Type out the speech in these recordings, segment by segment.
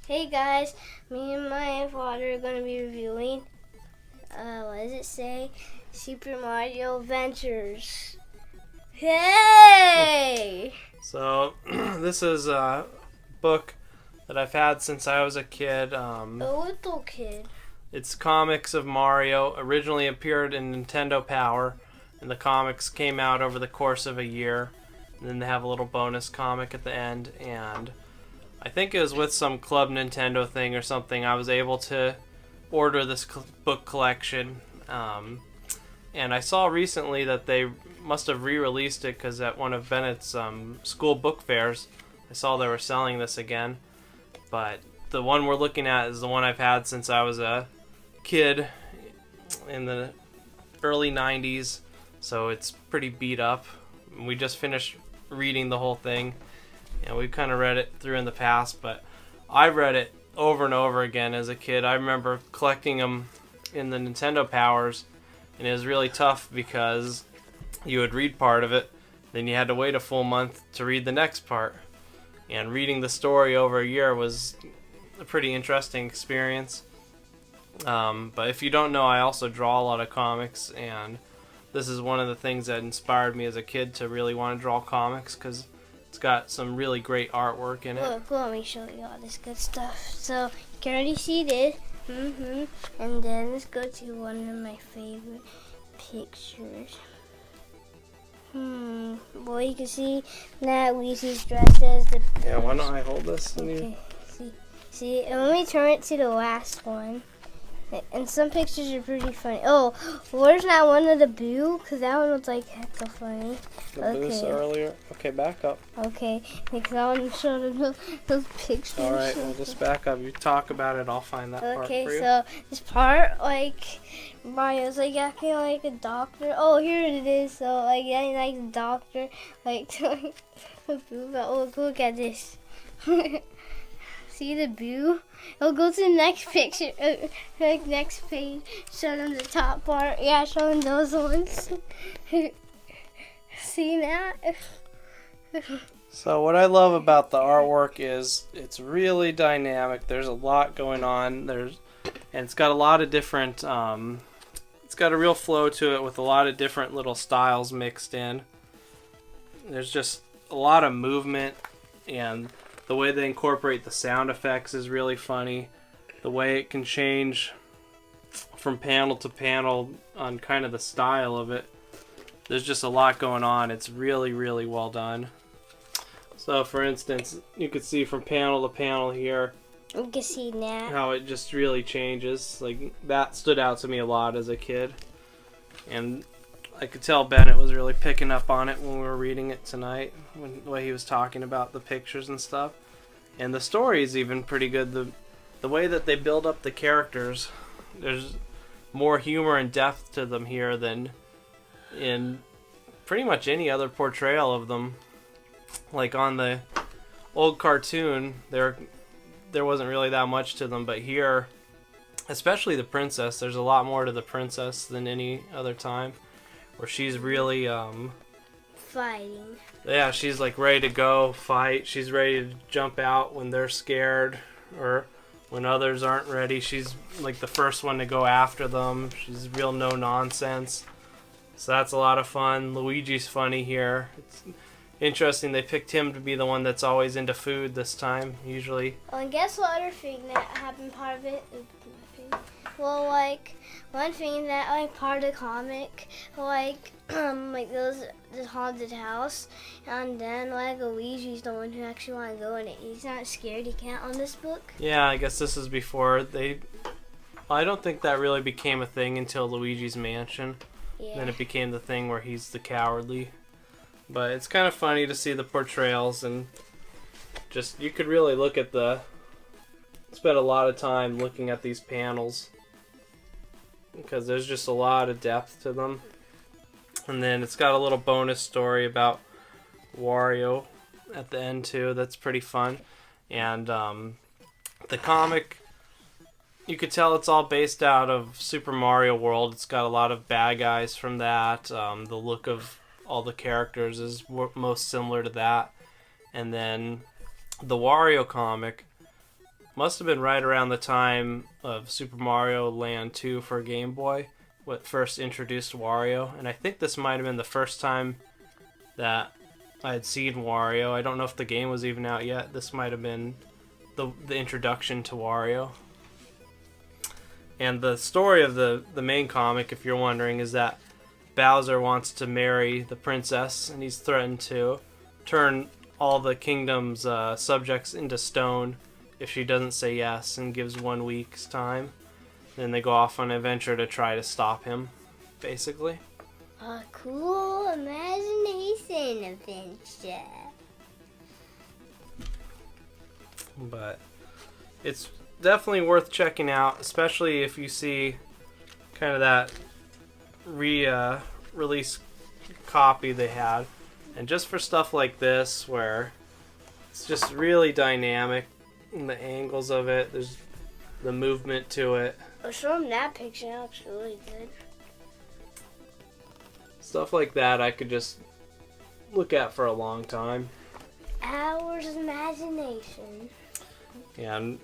Hey guys, me and my father are going to be reviewing, what does it say? Super Mario Adventures. Hey! So, this is a book that I've had since I was a kid. A little kid. It's comics of Mario. Originally appeared in Nintendo Power, and the comics came out over the course of a year. And then they have a little bonus comic at the end, and I think it was with some Club Nintendo thing or something. I was able to order this book collection, and I saw recently that they must have re-released it because at one of Bennett's school book fairs, I saw they were selling this again. But the one we're looking at is the one I've had since I was a kid in the early 90s, so it's pretty beat up. We just finished reading the whole thing, and we kind of read it through in the past, but I read it over and over again as a kid. I remember collecting them in the Nintendo Powers, and it was really tough because you would read part of it, then you had to wait a full month to read the next part. And reading the story over a year was a pretty interesting experience. But if you don't know, I also draw a lot of comics, and this is one of the things that inspired me as a kid to really want to draw comics because it's got some really great artwork in it. Look, let me show you all this good stuff. So, you can already see this. And then let's go to one of my favorite pictures. Well, you can see that Luigi's dressed as the... Yeah, why don't I hold this? Okay, see, and let me turn it to the last one. And some pictures are pretty funny. Oh, where's that one of the Boo? Because that one was like hecka funny. The Boo's earlier. Okay, back up. Okay, because I want to show them those pictures. All right, we'll just back up. You talk about it, I'll find that part for you. Okay, so this part, like, Mario's like acting like a doctor. Oh, here it is. So, like, acting like a doctor. Like, the Boo. Oh, look at this. See the Boo? I'll go to the next picture, like next page. Show them the top part. Yeah, show them those ones. See that? So what I love about the artwork is it's really dynamic. There's a lot going on. And it's got a lot of different. It's got a real flow to it with a lot of different little styles mixed in. There's just a lot of movement, and the way they incorporate the sound effects is really funny. The way it can change from panel to panel on kind of the style of it. There's just a lot going on. It's really, really well done. So, for instance, you can see from panel to panel here. You can see that. How it just really changes. Like, that stood out to me a lot as a kid. And I could tell Bennett was really picking up on it when we were reading it tonight, the way he was talking about the pictures and stuff. And the story is even pretty good. The way that they build up the characters, there's more humor and depth to them here than in pretty much any other portrayal of them. Like on the old cartoon, there wasn't really that much to them, but here, especially the princess, there's a lot more to the princess than any other time. Where she's really fighting. Yeah, she's like ready to go fight. She's ready to jump out when they're scared or when others aren't ready. She's like the first one to go after them. She's real no nonsense. So that's a lot of fun. Luigi's funny here. It's interesting they picked him to be the one that's always into food this time, usually. Well, and guess what other thing that happened part of it? Well, like, one thing that, like, part of the comic, like this haunted house, and then, like, Luigi's the one who actually want to go in it. He's not scared, he can't on this book. Yeah, I guess this is before I don't think that really became a thing until Luigi's Mansion. Yeah. Then it became the thing where he's the cowardly. But it's kind of funny to see the portrayals, and just, you could really look at spend a lot of time looking at these panels, because there's just a lot of depth to them. And then it's got a little bonus story about Wario at the end too. That's pretty fun. And the comic, you could tell it's all based out of Super Mario World. It's got a lot of bad guys from that. The look of all the characters is most similar to that. And then the Wario comic, must have been right around the time of Super Mario Land 2 for Game Boy, what first introduced Wario, and I think this might have been the first time that I had seen Wario. I don't know if the game was even out yet. This might have been the introduction to Wario. And the story of the main comic, if you're wondering, is that Bowser wants to marry the princess, and he's threatened to turn all the kingdom's subjects into stone if she doesn't say yes, and gives 1 week's time. Then they go off on an adventure to try to stop him, basically. A cool imagination adventure. But it's definitely worth checking out, especially if you see kind of that release copy they had. And just for stuff like this, where it's just really dynamic, and the angles of it, there's the movement to it. I'll show him that picture. That looks really good. Stuff like that I could just look at for a long time. Hours of imagination. Yeah, and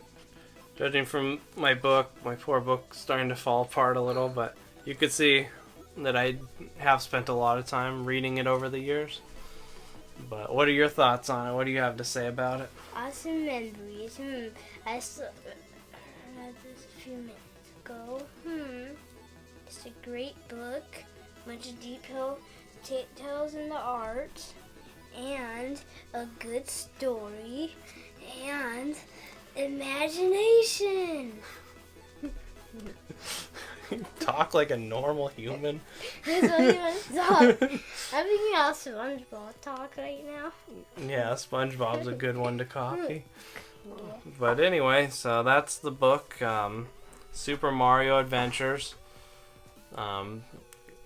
judging from my book, my poor book's starting to fall apart a little, but you could see that I have spent a lot of time reading it over the years. But what are your thoughts on it? What do you have to say about it? Awesome memories. I read this a few minutes ago. It's a great book. Much details in the art. And a good story. And imagination. Talk like a normal human. That's what you want to talk. I'm thinking about SpongeBob talk right now. Yeah, SpongeBob's a good one to copy. Yeah. But anyway, so that's the book, Super Mario Adventures.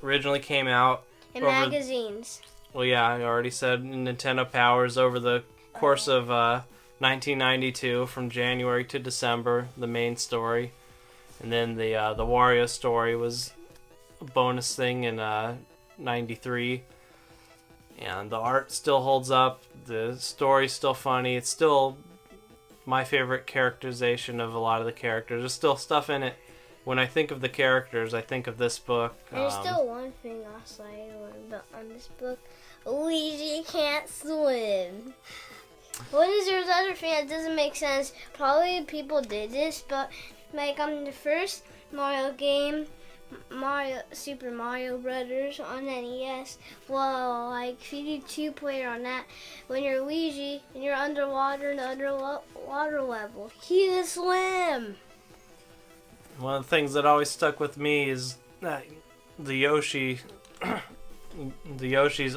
Originally came out In magazines. Well, yeah, I already said Nintendo Powers over the course of 1992, from January to December, the main story. And then the Wario story was a bonus thing in 93. And the art still holds up. The story's still funny. It's still my favorite characterization of a lot of the characters. There's still stuff in it. When I think of the characters, I think of this book. There's still one thing I'll say on this book. Luigi can't swim. What is your other thing that doesn't make sense? Probably people did this, but like on the first Mario game, Super Mario Brothers on NES, well, like if you do 2-player on that, when you're Luigi and you're underwater in the underwater level, he can swim. One of the things that always stuck with me is that the Yoshis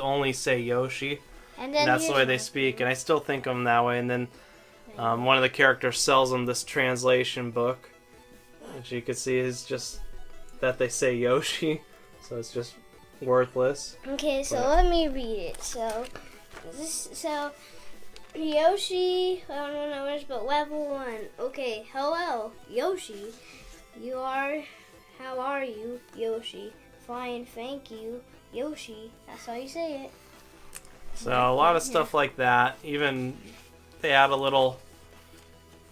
only say Yoshi. And then that's the way they speak, and I still think of them that way. And then one of the characters sells them this translation book, which you can see is just that they say Yoshi, so it's just worthless. Okay, so let me read it. So Yoshi, I don't know which, but level 1. Okay, hello, Yoshi. How are you, Yoshi? Fine, thank you, Yoshi. That's how you say it. So a lot of stuff like that. Even they add a little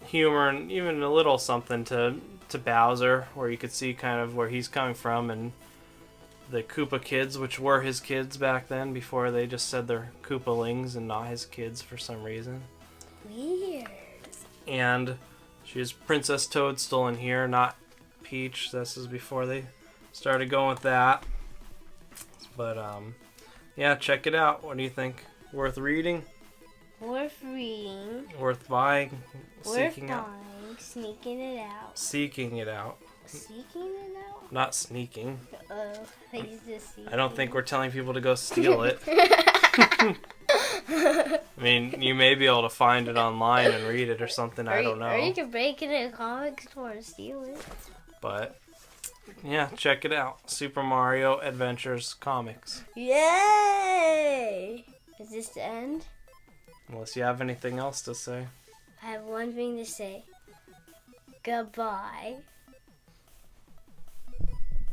humor and even a little something to Bowser, where you could see kind of where he's coming from, and the Koopa kids, which were his kids back then, before they just said they're Koopalings and not his kids for some reason. Weird. And she's Princess Toadstool in here, not Peach. This is before they started going with that. But yeah, check it out. What do you think? Worth reading? Worth reading. Worth buying? Worth Seeking buying. out? Sneaking it out. Seeking it out. Seeking it out? Not sneaking. He's just seeking. I don't think we're telling people to go steal it. I mean, you may be able to find it online and read it or something. I don't know. Or you can break it in a comic store and steal it. But yeah, check it out. Super Mario Adventures Comics. Yay! Is this the end? Unless you have anything else to say. I have one thing to say. Goodbye.